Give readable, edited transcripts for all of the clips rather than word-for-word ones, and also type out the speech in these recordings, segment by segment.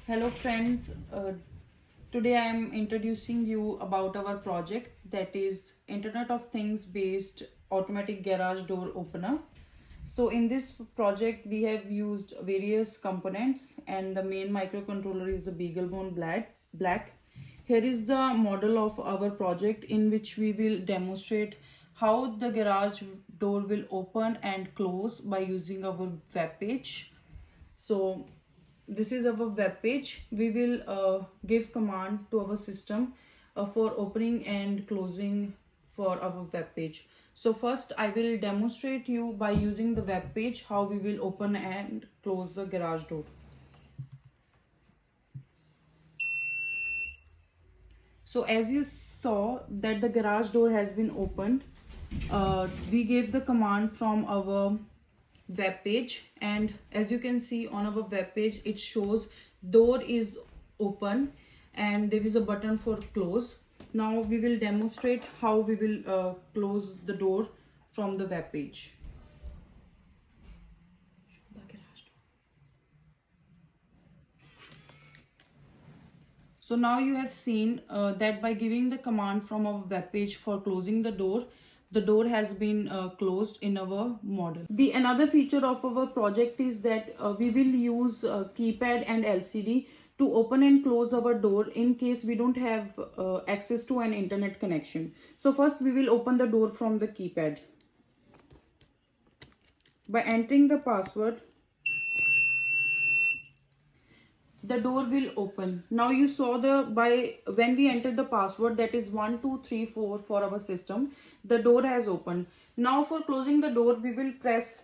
Hello friends, today I am introducing you about our project, that is Internet of Things based automatic garage door opener. So in this project we have used various components, and the main microcontroller is the BeagleBone Black. Here is the model of our project, in which we will demonstrate how the garage door will open and close by using our web page. So this is our web page. We will give command to our system for opening and closing for our web page. So first I will demonstrate you by using the web page how we will open and close the garage door. So as you saw that the garage door has been opened, we gave the command from our web page, and as you can see on our web page it shows door is open and there is a button for close. Now we will demonstrate how we will close the door from the web page. So now you have seen that by giving the command from our web page for closing the door has been closed in our model. The another feature of our project is that we will use keypad and LCD to open and close our door in case we don't have access to an internet connection. So first we will open the door from the keypad by entering the password. The door will open. Now you saw when we entered the password, that is 1234 for our system, the door has opened. Now for closing the door we will press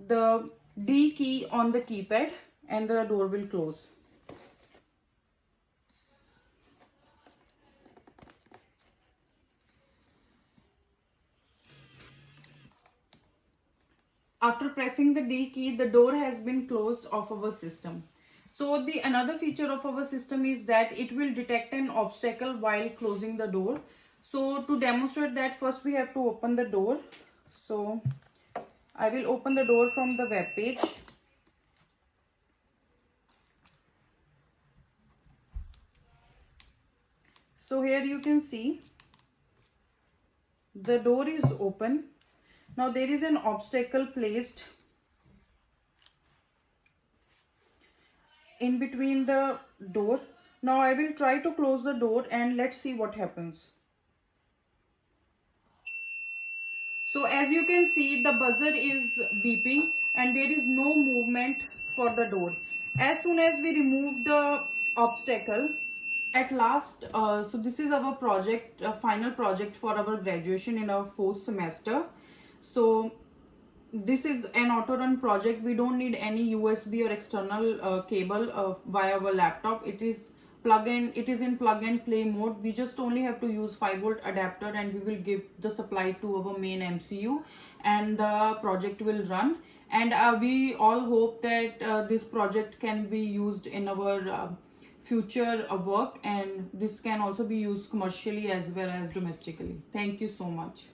the D key on the keypad and the door will close. After pressing the D key, the door has been closed of our system. So the another feature of our system is that it will detect an obstacle while closing the door. So to demonstrate that, first we have to open the door. So I will open the door from the web page. So here you can see the door is open. Now there is an obstacle placed in between the door. Now I will try to close the door and let's see what happens. So as you can see, the buzzer is beeping and there is no movement for the door. As soon as we remove the obstacle, at last, so this is our project, final project for our graduation in our 4th semester. So this is an auto run project. We don't need any USB or external cable via our laptop. It is in plug and play mode. We just only have to use 5-volt adapter and we will give the supply to our main MCU and the project will run. And we all hope that this project can be used in our future work, and this can also be used commercially as well as domestically. Thank you so much.